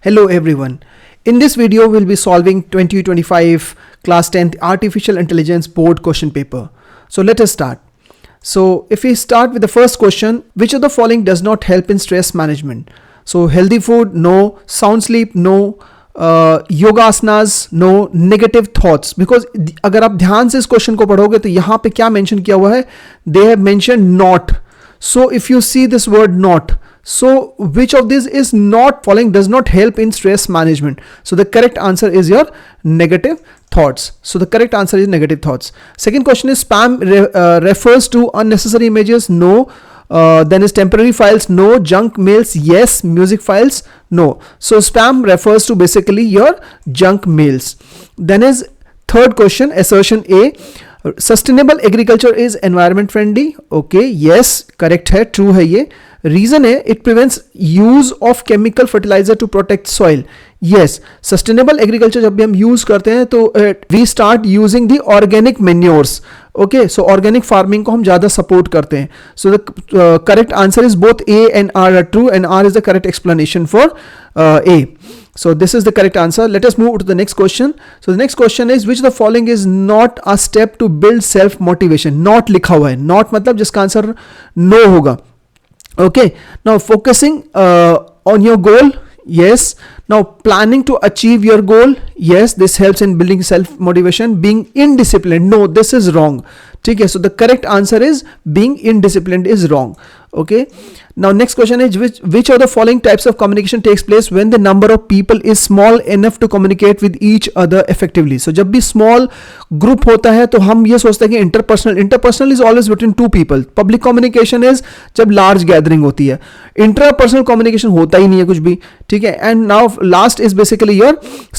Hello everyone. In this video we'll be solving 2025 class 10th artificial intelligence board question paper. So let us start. So if we start with the first question, which of the following does not help in stress management? So healthy food, no. Sound sleep, no. Yoga asanas, no. Negative thoughts, because अगर आप ध्यान से इस question को पढ़ोगे तो यहाँ पे क्या मेंशन किया हुआ है, they have mention not. So if you see this word not, so which of these is not following does not help in stress management? So the correct answer is your negative thoughts. So the correct answer is negative thoughts. Second question is spam refers to unnecessary images, no. Then is temporary files, no. Junk mails, yes. Music files, no. So spam refers to basically your junk mails. Then is third question, assertion A, sustainable agriculture is environment friendly. Okay, yes, correct है, true है ये. Reason है it prevents use of chemical fertiliser to protect soil. Yes, sustainable agriculture जब भी हम use करते हैं तो we start using the organic manures. Okay, so organic farming को हम ज्यादा सपोर्ट करते हैं. So the correct answer is both A and R are true and R is the correct explanation for a. So this is the correct answer. Let us move to the next question. So the next question is which of the following is not a step to build self motivation? Not लिखा हुआ है. Not मतलब जिसका answer no होगा. Okay. Now focusing on your goal. Yes. Now planning to achieve your goal. Yes. This helps in building self motivation. Being indisciplined. No, this is wrong. ठीक है. So the correct answer is being indisciplined is wrong. Okay. Now next question is which of the following types of communication takes place when the number of people is small enough to communicate with each other effectively? So जब भी small group होता है तो हम ये सोचते हैं कि interpersonal is always between two people. Public communication is जब large gathering होती है. Intrapersonal communication होता ही नहीं है कुछ भी. ठीक है. And now last is basically your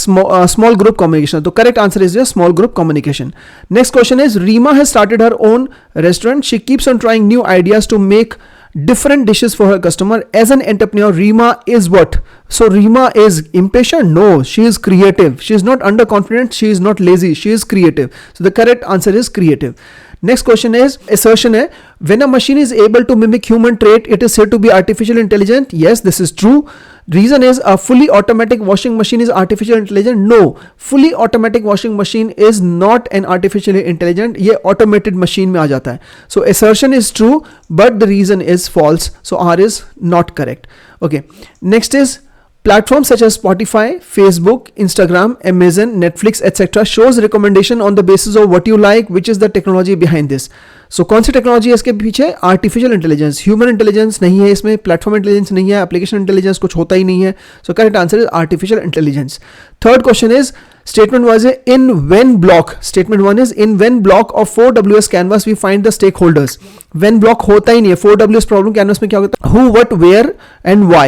small group communication. तो correct answer is your small group communication. Next question is Reema has started her own restaurant. She keeps on trying new ideas to make different dishes for her customer. As an entrepreneur, Reema is what? So Reema is impatient? No, she is creative. She is not underconfident. She is not lazy. She is creative. So the correct answer is creative. Next question is assertion है when a machine is able to mimic human trait, it is said to be artificial intelligent. Yes, this is true. Reason is a fully automatic washing machine is artificial intelligent. No, fully automatic washing machine is not an artificially intelligent. ये automated machine में आ जाता है. So assertion is true, but the reason is false. So R is not correct. Okay. Next is platforms such as Spotify, Facebook, Instagram, Amazon, Netflix, etc. shows recommendation on the basis of what you like, which is the technology behind this. So कौन सी technology है इसके पीछे? Artificial intelligence. Human intelligence नहीं है इसमें, platform intelligence नहीं है, application intelligence कुछ होता ही नहीं है. सो correct answer is artificial intelligence. Third question is statement was in when block. Statement 1 is in when block of 4WS canvas we find the stakeholders. When block होता ही नहीं है. 4WS problem canvas में क्या होता है? Who, what, where and why.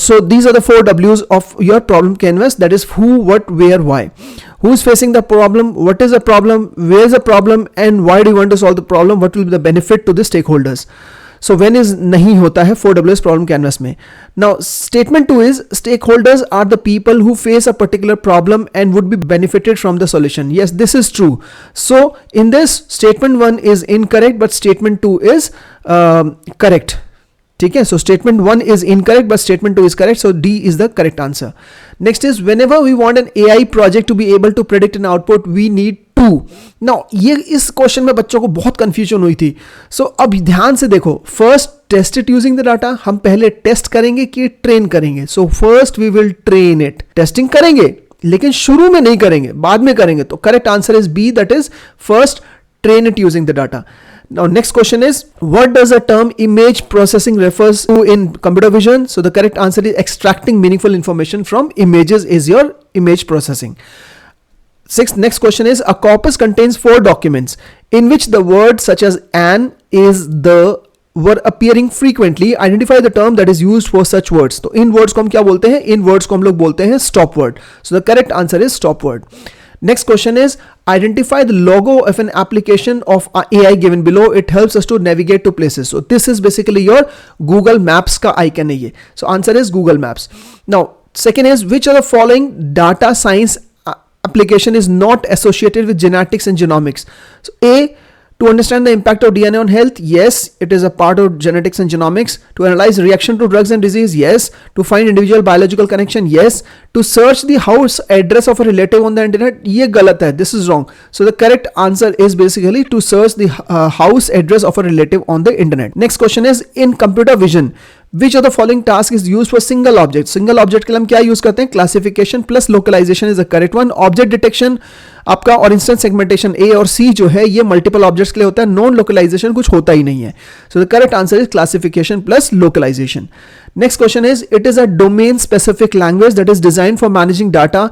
So these are the 4 W's of your problem canvas. That is who, what, where, why. Who is facing the problem? What is the problem? Where is the problem? And why do you want to solve the problem? What will be the benefit to the stakeholders? So when is नहीं होता है 4WS problem canvas में. Now statement 2 is stakeholders are the people who face a particular problem and would be benefited from the solution. Yes, this is true. So in this statement 1 is incorrect, but statement 2 is correct. ठीक है. So statement 1 is incorrect, but statement 2 is correct. So D is the correct answer. Next is whenever we want an AI project to be able to predict an output, we need to. Now ये इस question में बच्चों को बहुत confusion हुई थी. So अब ध्यान से देखो. First test it using the data. हम पहले टेस्ट करेंगे कि ट्रेन करेंगे. So first we will train it. Testing करेंगे लेकिन शुरू में नहीं करेंगे, बाद में करेंगे. तो correct answer is B, that is first train it using the data. Now next question is what does the term image processing refers to in computer vision? So the correct answer is extracting meaningful information from images is your image processing. Next question is a corpus contains 4 documents in which the words such as an, is, the were appearing frequently. Identify the term that is used for such words. तो इन words को हम क्या बोलते हैं? इन words को हम लोग बोलते हैं stop word. So the correct answer is stop word. Next question is identify the logo of an application of AI given below. It helps us to navigate to places. So this is basically your Google Maps का icon है ये. So answer is Google Maps. Now second is which of the following data science application is not associated with genetics and genomics? So A, To understand the impact of DNA on health, yes, it is a part of genetics and genomics. To analyze reaction to drugs and disease, yes. To find individual biological connection, yes. To search the house address of a relative on the internet, ये गलत है, this is wrong. So the correct answer is basically to search the house address of a relative on the internet. Next question is, in computer vision, which of the following task is used for single object? Single object के लिए हम क्या use करते हैं? Classification plus localisation is the correct one. Object detection आपका और instance segmentation ए और सी जो है ये मल्टीपल ऑब्जेक्ट्स के लिए होता है. नॉन लोकलाइजेशन कुछ होता ही नहीं है. So the correct answer is classification plus localisation. Next question is, it is a domain specific language that is design for managing data,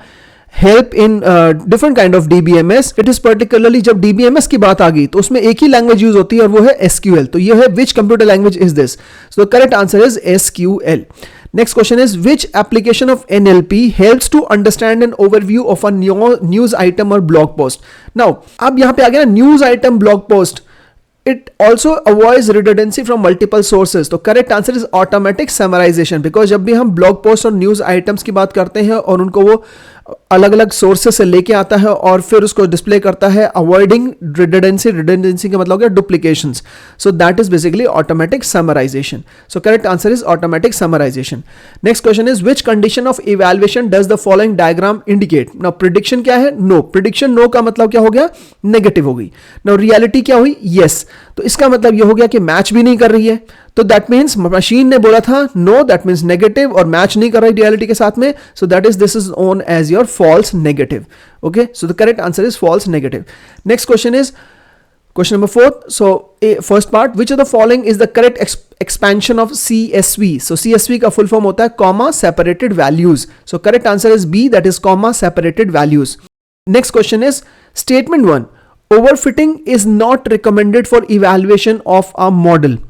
help in different kind of DBMS. It is particularly, जब DBMS की बात आ गई तो उसमें एक ही language use होती है और वो है एसक्यूएल. तो ये है which computer language is this? So the correct answer is SQL. Next question is, which application of NLP helps to understand an overview of a news item or blog post? Now, अब यहाँ पे आ गया ना news item blog post. It also avoids redundancy from multiple sources. तो correct answer is automatic summarization, because जब भी हम blog post और news items की बात करते हैं और उनको वो अलग अलग सोर्सेस से लेके आता है और फिर उसको डिस्प्ले करता है, अवॉइडिंग रिडंडेंसी का मतलब हो गया duplications. So that is basically automatic summarisation. So correct answer is automatic summarisation. Next question is, which condition of evaluation does the following diagram indicate? Now prediction क्या है? नो. प्रेडिक्शन नो का मतलब क्या हो गया? नेगेटिव हो गई. Now reality क्या हुई? यस. तो इसका मतलब ये हो गया कि मैच भी नहीं कर रही है. तो दैट मीन्स मशीन ने बोला था नो, दैट मीन्स नेगेटिव, और मैच नहीं कर रही रियलिटी के साथ में. So that is, this is known as your false negative. Okay, so the correct answer is false negative. Next question is question number 4. So first part, which of the following is the correct expansion of CSV? So CSV का full form होता है comma separated values. So correct answer is B, that is comma separated values. Next question is statement 1. Overfitting is not recommended for evaluation of a model.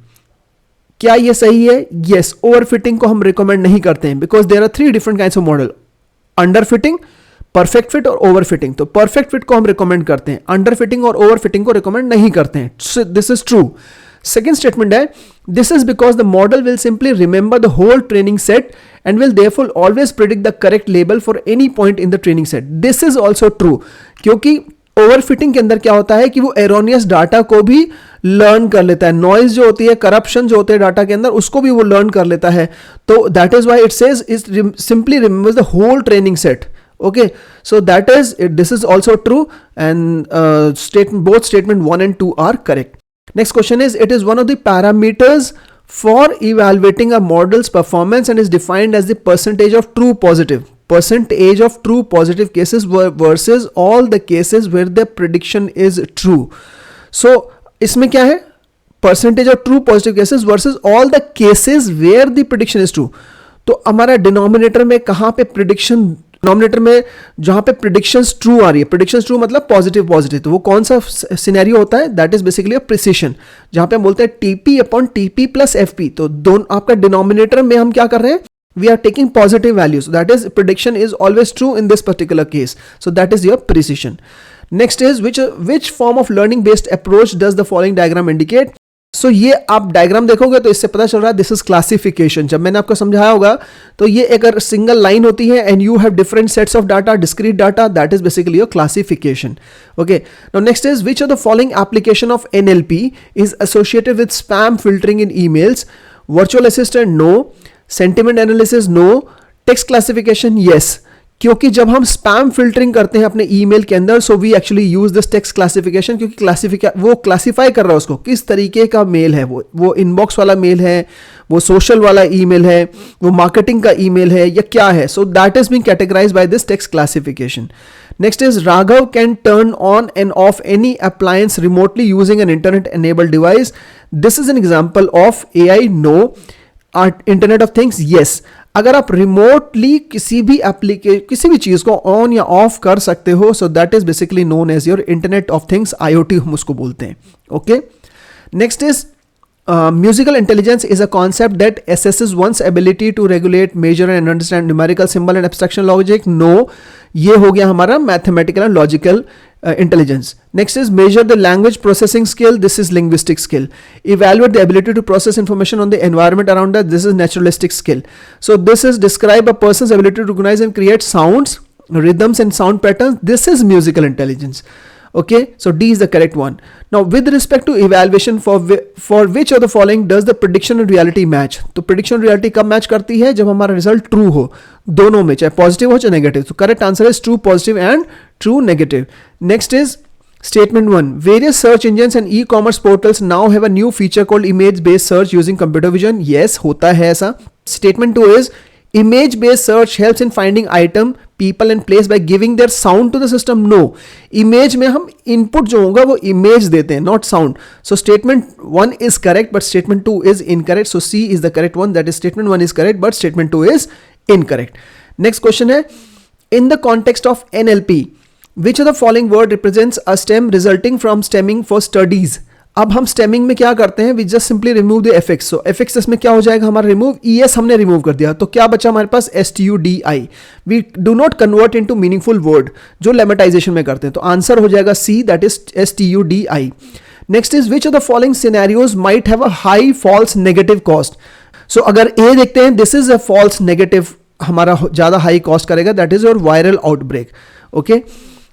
क्या ये सही है? Yes, overfitting को हम recommend नहीं करते हैं because there are 3 different kinds of model. Underfitting, perfect fit और ओवर फिटिंग. तो परफेक्ट फिट को हम रिकमेंड करते हैं, अंडर फिटिंग और ओवर फिटिंग को रिकमेंड नहीं करते हैं. This is true. Second statement है, this is because the model will simply remember the whole training set and will therefore always predict the correct label for any point in the training set. This is also true, क्योंकि overfitting के अंदर क्या होता है कि वो erroneous data को भी लर्न कर लेता है. नॉइज जो होती है, करप्शन जो होते हैं डाटा के अंदर, उसको भी वो लर्न कर लेता है. तो that is why it says it simply remembers the whole training set. Okay, so that is it. This is also true, and both statement 1 and 2 are correct. Next question is, it is one of the parameters for evaluating a model's performance and is defined as the percentage of true positive cases versus all the cases where the prediction is true. So इसमें क्या है? Percentage of true positive cases versus all the cases where the prediction is true. तो हमारा denominator में कहाँ पे prediction, denominator में जहां पे प्रिडिक्शंस ट्रू आ रही है, प्रिडिक्शंस ट्रू मतलब पॉजिटिव, तो वो कौन सा सिनेरियो होता है? That is basically a precision, जहां पे हम बोलते हैं TP upon TP plus FP. तो दोनों आपका डिनोमिनेटर में हम क्या कर रहे हैं? We are taking positive values, that is prediction is always true in this particular case. So that is your precision. Next is, which form of learning based approach does the following diagram indicate? So ये आप diagram देखोगे तो इससे पता चल रहा है this is classification. जब मैंने आपको समझाया होगा तो ये अगर सिंगल लाइन होती है and you have different sets of data, discrete data, that is basically your classification. Okay, now next is, which of the following application of NLP is associated with spam filtering in emails? Virtual assistant no, sentiment analysis no, text classification yes. क्योंकि जब हम spam filtering करते हैं अपने email के अंदर, so we actually use this text classification, क्योंकि वो क्लासिफाई कर रहा है उसको किस तरीके का मेल है, वो इनबॉक्स वाला मेल है, वो सोशल वाला ईमेल है, वो मार्केटिंग का ईमेल है या क्या है. So that is being categorised by this text classification. Next is, Raghav can turn on and off any appliance remotely using an internet enabled device. This is an example of AI. No. Internet of things yes. अगर आप remotely किसी भी चीज को on या of कर सकते हो, so that is basically known as your internet of things, IoT हम उसको बोलते हैं. Okay, next is, musical intelligence is a concept that assesses one's ability to regulate, measure and understand numerical symbol and abstraction logic. No, ये हो गया हमारा mathematical and logical intelligence. Next is, measure the language processing skill. This is linguistic skill. Evaluate the ability to process information on the environment around us. This is naturalistic skill. So this is describe a person's ability to recognize and create sounds, rhythms and sound patterns. This is musical intelligence. Okay, so D is the correct one. Now with respect to evaluation, for which of the following does the prediction and reality match? तो prediction and reality कब match करती है? जब हमारा result true हो, दोनों में, चाहे positive हो चाहे negative. So correct answer is true positive and true negative. Next is statement 1. Various search engines and e-commerce portals now have a new feature called image based search using computer vision. Yes, होता है ऐसा. Statement 2 is image based search helps in finding item, people and place by giving their sound to the system. No, image में हम input जो होगा वो image देते हैं, not sound. So statement 1 is correct but statement 2 is incorrect. So C is the correct one, that is statement 1 is correct but statement 2 is incorrect. Next question है, in the context of NLP, which of the following word represents a stem resulting from stemming for studies? अब हम stemming में क्या करते हैं, we just simply remove the affix. So affix इसमें क्या हो जाएगा हमारा रिमूव, ईएस हमने रिमूव कर दिया, तो क्या बचा हमारे पास STUDI. We do not convert into meaningful word जो लेमेटाइजेशन में करते हैं, तो आंसर हो जाएगा C, that is STUDI. Next is which of the following scenarios might have a high false negative cost. So अगर ए देखते हैं, this is a false negative, हमारा ज्यादा हाई कॉस्ट करेगा, that is your viral outbreak. Okay,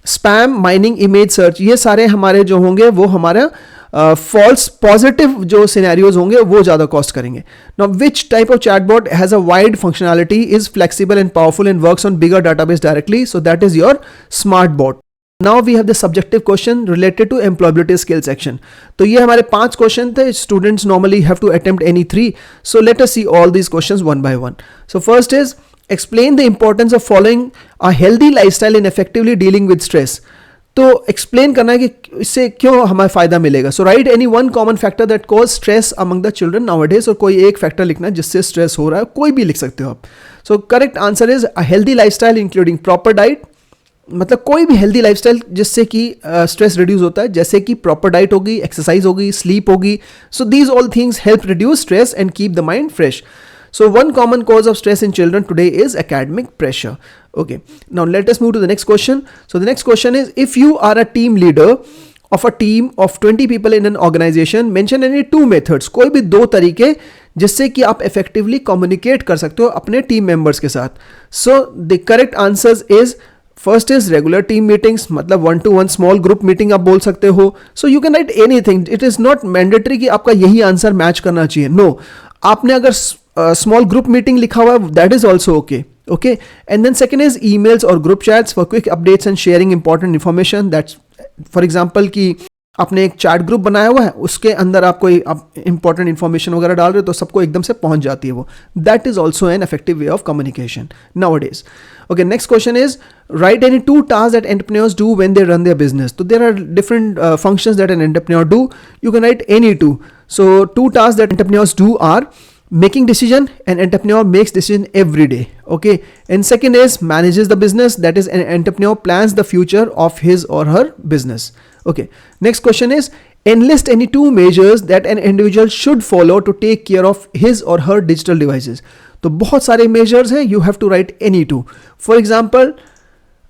spam, mining, image search, ये सारे हमारे जो होंगे वो हमारा फॉल्स पॉजिटिव जो सिनेरियोज होंगे वो ज्यादा कॉस्ट करेंगे. Now which type of chatbot has a wide functionality, is flexible and powerful and works on bigger database directly, so that is your smart bot. Now we have the subjective question related to employability skill section. तो ये हमारे 5 question थे. Students normally have to attempt any 3, so let us see all these questions one by one. So first is explain the importance of following a healthy lifestyle in effectively dealing with stress. तो explain करना है कि इससे क्यों हमें फायदा मिलेगा. So write any one common factor that cause stress among the children nowadays, और कोई एक फैक्टर लिखना है जिससे स्ट्रेस हो रहा है, कोई भी लिख सकते हो आप. सो correct answer is a healthy lifestyle including proper diet. मतलब कोई भी हेल्दी लाइफस्टाइल जिससे कि स्ट्रेस रिड्यूस होता है, जैसे कि प्रॉपर डाइट होगी, एक्सरसाइज होगी, स्लीप होगी. So these all things help reduce stress and keep the mind fresh. So one common cause of stress in children today is academic pressure. Okay, now let us move to the next question. So the next question is, if you are a team leader of a team of 20 people in an organization, mention any 2 methods. कोई भी 2 तरीके जिससे कि आप effectively communicate कर सकते हो अपने team members के साथ. So the correct answers is first is regular team meetings, मतलब 1-to-1 स्मॉल ग्रुप मीटिंग आप बोल सकते हो. So you can write anything, it is not mandatory कि आपका यही आंसर मैच करना चाहिए. नो, आपने अगर स्मॉल ग्रुप मीटिंग लिखा हुआ है, that is also okay. Okay, and then second is emails और group chats for quick updates and sharing important information. That's for example कि आपने एक चैट ग्रुप बनाया हुआ है, उसके अंदर आप कोई इंपॉर्टेंट इन्फॉर्मेशन वगैरह डाल रहे हो तो सबको एकदम से पहुंच जाती है वो. That is also an effective way of communication nowadays. Okay, next question is, write any 2 tasks that entrepreneurs do when they run their business. So there are different functions that an entrepreneur do. You can write any 2. So 2 tasks that entrepreneurs do are making decision, an entrepreneur makes decision every day. Okay, and second is manages the business, that is an entrepreneur plans the future of his or her business. Okay, next question is, enlist any 2 measures that an individual should follow to take care of his or her digital devices. तो बहुत सारे measures हैं, you have to write any 2. For example,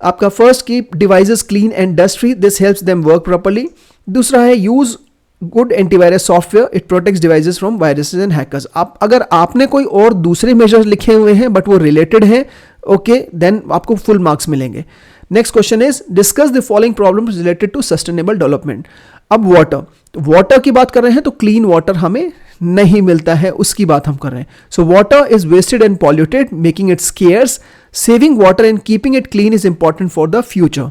आपका first, keep devices clean and dust free, this helps them work properly. दूसरा है use good antivirus software, it protects devices from viruses and hackers. आप अगर आपने कोई और दूसरे मेजर्स लिखे हुए हैं बट वो रिलेटेड हैं, ओके, देन आपको फुल मार्क्स मिलेंगे. Next question is, discuss the following problems related to sustainable development. अब वाटर की बात कर रहे हैं तो क्लीन वाटर हमें नहीं मिलता है, उसकी बात हम कर रहे हैं. So water is wasted and polluted, making it scarce. Saving water and keeping it clean is important for the future.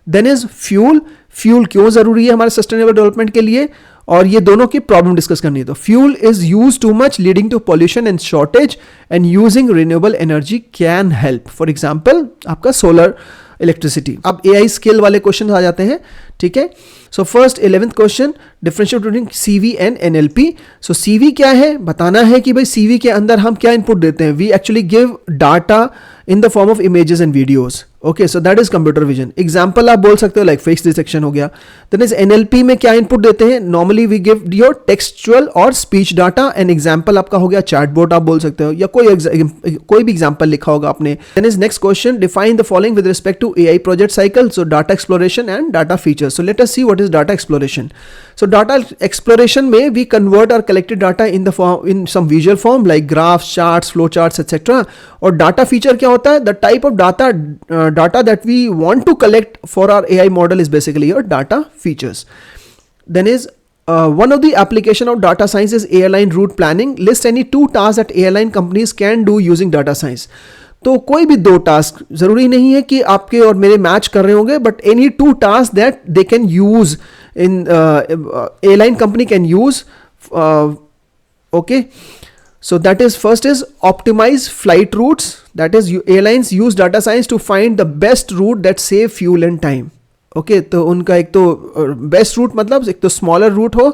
Then is fuel. Fuel क्यों जरूरी है हमारे सस्टेनेबल डेवलपमेंट के लिए, और ये दोनों की प्रॉब्लम डिस्कस करनी है. तो fuel is use too much leading to pollution and shortage, and using renewable energy can help. For example आपका सोलर इलेक्ट्रिसिटी. अब AI स्किल वाले क्वेश्चन आ जाते हैं. ठीक है, so first 11th question, differentiate between CV and NLP. So CV क्या है, बताना है कि भाई CV के अंदर हम क्या इनपुट देते हैं. We actually give data in the form of images and videos. Okay, so that is computer vision. Example आप बोल सकते हो लाइक फेस डिटेक्शन हो गया. देन इज NLP में क्या इनपुट देते हैं, normally we give your textual और स्पीच डाटा, एंड एग्जाम्पल आपका हो गया चैटबॉट आप बोल सकते हो, या कोई भी एग्जाम्पल लिखा होगा आपने. Then is next question, define the following with respect to AI project cycle. So data exploration and data features. So let us see what is data exploration. So data exploration में we convert our collected data in the form in some visual form like graphs, charts, flow charts, etc. और data feature क्या होता है? The type of data that we want to collect for our AI model is basically your data features. Then is one of the application of data science is airline route planning. List any 2 tasks that airline companies can do using data science. तो कोई भी 2 task, जरूरी नहीं है कि आपके और मेरे मैच कर रहे होंगे, but any 2 task that they can use in airline company can use. Okay, so that is first is optimize flight routes. That is airlines use data science to find the best route that save fuel and time. Okay तो उनका एक तो best route मतलब एक तो smaller root हो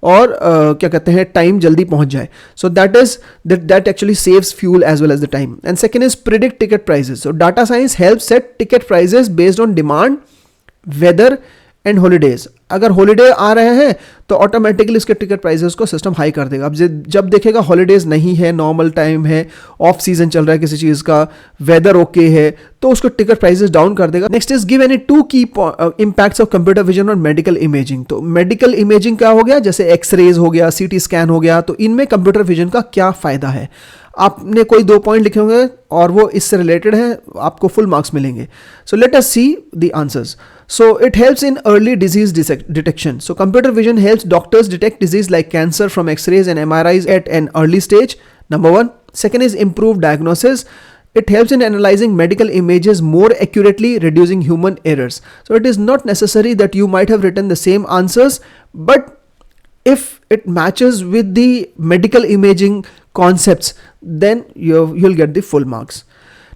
और क्या कहते हैं टाइम जल्दी पहुंच जाए. So that is that actually saves fuel as well as the time. And second is predict ticket prices. So data science help set ticket prices based on demand, weather and holidays. अगर holiday आ रहे हैं तो automatically इसके ticket prices को system high कर देगा. अब जब देखेगा हॉलीडेज नहीं है, नॉर्मल टाइम है, ऑफ सीजन चल रहा है किसी चीज़ का, वेदर ओके है, तो उसको टिकट प्राइसेस डाउन कर देगा. नेक्स्ट इज गिव एनी 2 की इंपैक्ट्स ऑफ कंप्यूटर विजन और मेडिकल इमेजिंग. तो मेडिकल इमेजिंग क्या हो गया, जैसे एक्सरेज हो गया, सीटी स्कैन हो गया, तो इनमें कंप्यूटर विजन का क्या फायदा है. आपने कोई 2 पॉइंट लिखे होंगे और वो इससे रिलेटेड है, आपको फुल मार्क्स मिलेंगे. सो let us see the answers. So it helps in early disease detection. So computer vision helps doctors detect disease like cancer from x-rays and MRIs at an early stage. Number 1. Second is improved diagnosis. It helps in analyzing medical images more accurately, reducing human errors. So it is not necessary that you might have written the same answers, but if it matches with the medical imaging concepts, then you'll get the full marks.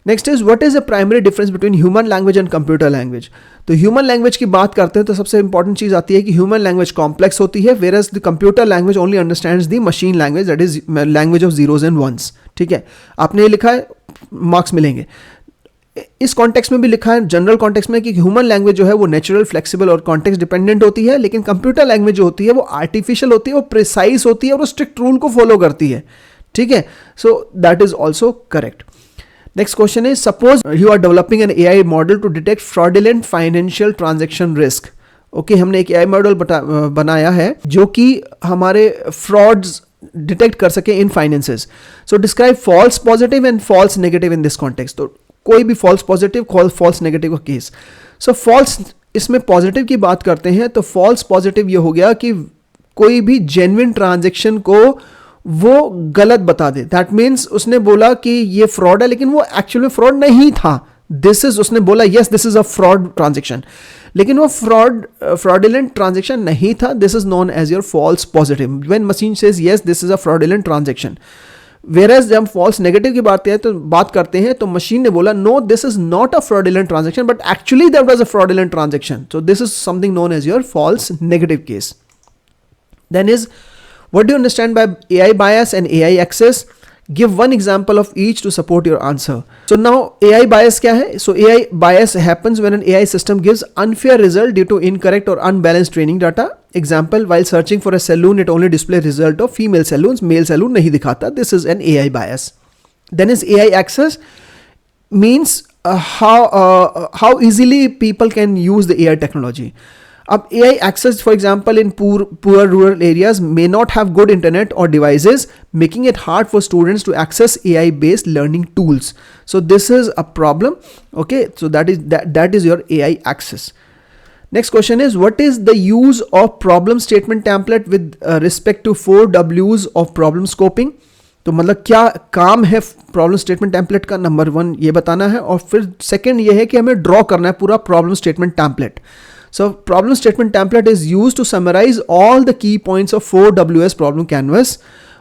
Next is what is the primary difference between human language and computer language. तो human language की बात करते हैं तो सबसे important चीज आती है कि ह्यूमन लैंग्वेज कॉम्प्लेक्स होती है, whereas the computer language only understands the machine language, that is language of zeros and ones. ठीक है, आपने ये लिखा है, मार्क्स मिलेंगे. इस कॉन्टेक्स्ट में भी लिखा है जनरल कॉन्टेक्स्ट में कि ह्यूमन लैंग्वेज जो है वो नेचुरल, फ्लेक्सिबल और कॉन्टेक्स्ट डिपेंडेंट होती है, लेकिन कंप्यूटर लैंग्वेज जो होती है वो आर्टिफिशियल होती है, वो प्रिसाइज होती है और वो स्ट्रिक्ट रूल को फॉलो करती है. ठीक है, so that is also correct. Next question is, suppose you are developing an AI model to detect fraudulent financial transaction risk. Okay, हमने एक AI मॉडल बनाया है जो कि हमारे फ्रॉड्स डिटेक्ट कर सके in finances. So describe false positive and false negative in this context. तो कोई भी फॉल्स पॉजिटिव, फॉल्स नेगेटिव का केस. सो फॉल्स, इसमें पॉजिटिव की बात करते हैं तो फॉल्स पॉजिटिव ये हो गया कि कोई भी जेन्युइन ट्रांजेक्शन को वो गलत बता दे. दैट मीन्स उसने बोला कि ये फ्रॉड है लेकिन वो एक्चुअल में फ्रॉड नहीं था. दिस इज, उसने बोला yes this is a fraud transaction, लेकिन वो फ्रॉडुलेंट ट्रांजेक्शन नहीं था. This is known as your false positive. When machine says yes this is a fraudulent transaction. Whereas जब हम फॉल्स नेगेटिव की बात करते हैं तो मशीन ने बोला no this is not a fraudulent transaction but actually that was a fraudulent transaction. So this is something known as your false negative case. Then is, what do you understand by AI bias and AI access? Give one example of each to support your answer. So now AI bias क्या है? So AI bias happens when an AI system gives unfair result due to incorrect or unbalanced training data. Example, while searching for a saloon, it only displays result of female saloons, male saloon नहीं दिखाता. This is an AI bias. Then is AI access means how easily people can use the AI technology. अब AI access, for example, in poor rural areas may not have good internet or devices, making it hard for students to access AI-based learning tools. So this is a problem. Okay, so that is your AI access. Next question is, what is the use of problem statement template with respect to 4 W's of problem scoping? तो मतलब क्या काम है problem statement template का, number 1 ये बताना है, और फिर सेकंड ये है कि हमें ड्रॉ करना है पूरा problem statement template. So problem statement template is used to summarize all the key points of 4WS problem canvas.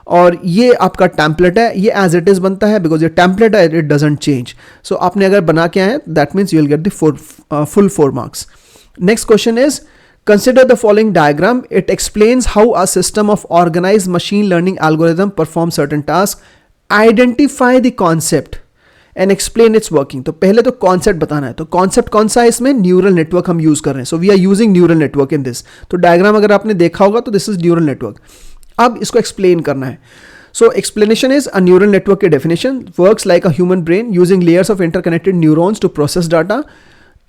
और ये आपका टेम्पलेट है, ये एज इट इज बनता है बिकॉज ये टेम्पलेट है, इट डजंट चेंज. सो आपने अगर बना के आए that means you will get the full 4 marks. Next question is, consider the following diagram. It explains how a system of organized machine learning algorithm performs certain tasks. Identify the concept and explain its working. तो पहले तो concept बताना है. तो concept कौन सा है इसमें? न्यूरल नेटवर्क हम यूज कर रहे हैं. So we are using neural network in this. तो डायग्राम अगर आपने देखा होगा तो दिस इज न्यूरल नेटवर्क. अब इसको एक्सप्लेन करना है. So explanation is, a neural network की definition, works like a human brain using layers of interconnected neurons to process data.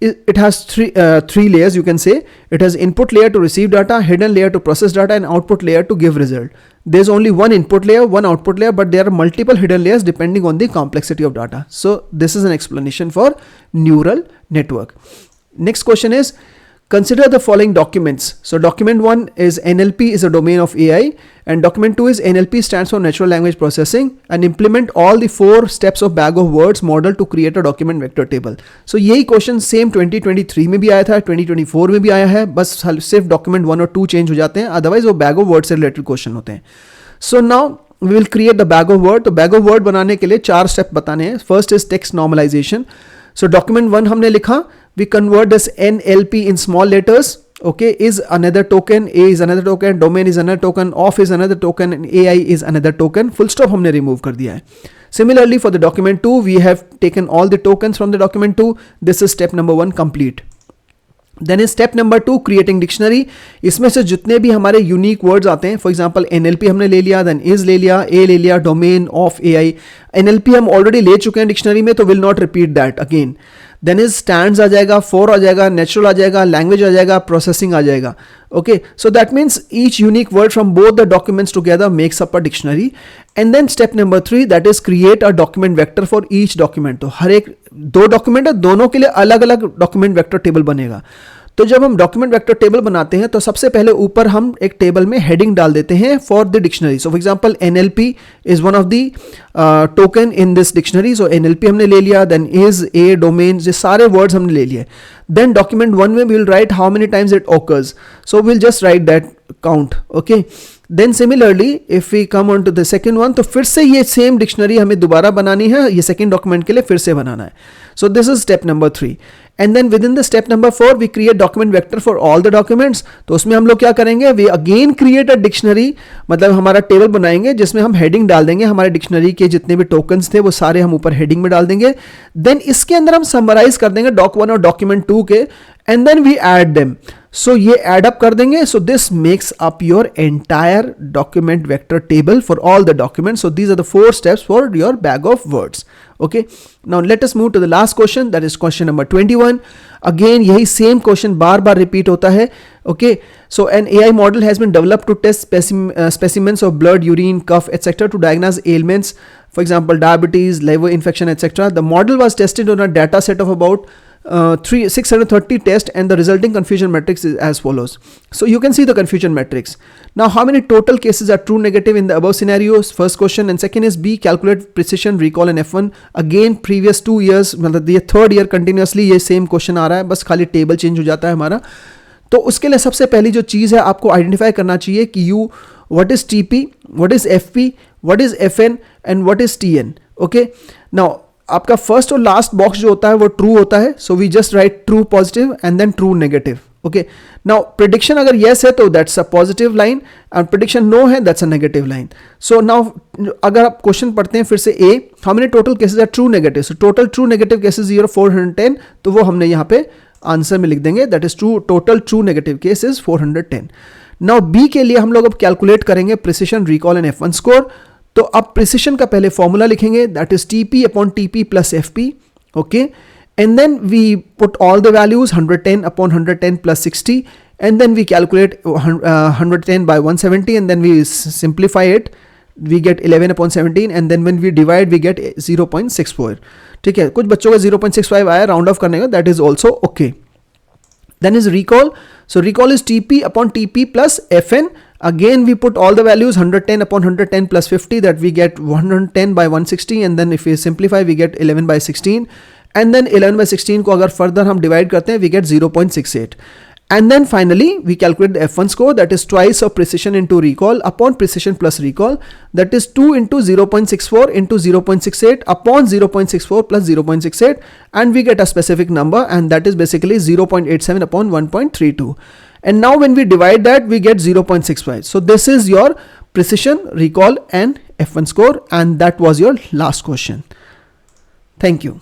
it has three layers, you can say. It has input layer to receive data, hidden layer to process data, and output layer to give result. There's only one input layer, one output layer, but there are multiple hidden layers depending on the complexity of data. So this is an explanation for neural network. Next question is, consider the following documents. So document 1 is NLP is a domain of AI, and document 2 is NLP stands for natural language processing, and implement all the 4 steps of bag of words model to create a document vector table. So यही question same 2023 में भी आया था, 2024 में भी आया है, बस सिर्फ डॉक्यूमेंट 1 और 2 चेंज हो जाते हैं, अदरवाइज वो बैग ऑफ वर्ड से रिलेटेड क्वेश्चन होते हैं. So now we will create the bag of word. तो bag of word बनाने के लिए 4 स्टेप बताने हैं. First is text normalization. So document 1 हमने लिखा, we convert this NLP in small letters. Okay, is another token, A is another token, domain is another token, off is another token, and AI is another token. Full stop हमने remove कर दिया है. Similarly for the document 2, we have taken all the tokens from the document 2. This is step number 1 complete. Then is step number 2 creating dictionary. इसमें से जितने भी हमारे unique words आते हैं, फॉर एग्जांपल NLP हमने ले लिया, देन इज ले लिया, ए ले लिया, डोमेन, ऑफ, AI. NLP हम ऑलरेडी ले चुके हैं डिक्शनरी में, तो will not repeat that again. Then is stands आ जाएगा, फोर आ जाएगा, नेचुरल आ जाएगा, लैंग्वेज आ जाएगा, प्रोसेसिंग आ जाएगा. Okay, so that means each unique word from both the documents together makes up a dictionary. And then step number 3, that is create a document vector for each document. तो हर एक 2 document है, दोनों के लिए अलग अलग डॉक्यूमेंट वेक्टर टेबल बनेगा. तो जब हम डॉक्यूमेंट वेक्टर टेबल बनाते हैं तो सबसे पहले ऊपर हम एक टेबल में हेडिंग डाल देते हैं for the dictionary. So for example NLP is one of the token in this dictionary. So NLP हमने ले लिया, देन इज, ए, डोमेन, ये सारे वर्ड्स हमने ले लिए. देन डॉक्यूमेंट 1 में we will write how many times it occurs. So will just write that count. Okay, then similarly if we come on to the second one, तो फिर से ये सेम डिक्शनरी हमें दोबारा बनानी है, ये सेकेंड डॉक्यूमेंट के लिए फिर से बनाना है. So this is step number 3. And then within the step number 4 we create document vector for all the documents. तो उसमें हम लोग क्या करेंगे, we again create a dictionary, मतलब हमारा टेबल बनाएंगे जिसमें हम हेडिंग डाल देंगे, हमारे डिक्शनरी के जितने भी टोकन्स थे वो सारे हम ऊपर हेडिंग में डाल देंगे. देन इसके अंदर हम समराइज कर देंगे डॉक 1 और डॉक्यूमेंट 2 के, and then we add them. So ये एड अप कर देंगे. So this makes up your entire document vector table for all the documents. So these are the 4 steps for your bag of words. Okay, now let us move to the last question, that is question number 21. Again यही same question बार बार repeat होता है. Okay, so an AI model has been developed to test specimens of blood, urine, cough, etc. to diagnose ailments, for example diabetes, liver infection, etc. The model was tested on a data set of about 630 tests, and the resulting confusion matrix is as follows. So you can see the confusion matrix. Now how many total cases are true negative in the above scenarios? First question. And second is B, calculate precision recall in F1. Again previous 2 years, मतलब ये third year continuously ये same question आ रहा है, बस खाली table change हो जाता है हमारा. तो उसके लिए सबसे पहली जो चीज़ है आपको आइडेंटिफाई करना चाहिए कि what is TP, what is FP, what is FN and what is TN. Okay, now आपका फर्स्ट और लास्ट बॉक्स जो होता है वो ट्रू होता है. So we just write true positive and then true negative. Okay, now prediction अगर yes है तो that's a positive line, and prediction no है that's a negative line. So now अगर आप क्वेश्चन पढ़ते हैं फिर से, uh, how many total cases are true negative. So total true negative cases 410, तो वो हमने यहाँ पे आंसर में लिख देंगे, that is true, total true negative cases 410. Now B के लिए हम लोग अब कैलकुलेट करेंगे precision recall and F1 score. तो अब प्रिसिशन का पहले फॉर्मूला लिखेंगे, that is TP upon TP plus FP. Okay, and then we put all the values 110 upon 110 plus 60, and then we calculate 110 by 170, and then we simplify it, we get 11 upon 17, and then when we divide we get 0.64. ठीक है, कुछ बच्चों का 0.65 आया round of करने का, that is also okay. Then is recall. So recall is TP upon TP plus FN. Again we put all the values 110 upon 110 plus 50, that we get 110 by 160, and then if we simplify we get 11 by 16, and then 11 by 16 को अगर further हम divide करते हैं we get 0.68. And then finally we calculate the F1 score, that is twice of precision into recall upon precision plus recall, that is 2 into 0.64 into 0.68 upon 0.64 plus 0.68, and we get a specific number, and that is basically 0.87 upon 1.32. And now when we divide that we get 0.65. So this is your precision, recall and F1 score, and that was your last question. Thank you.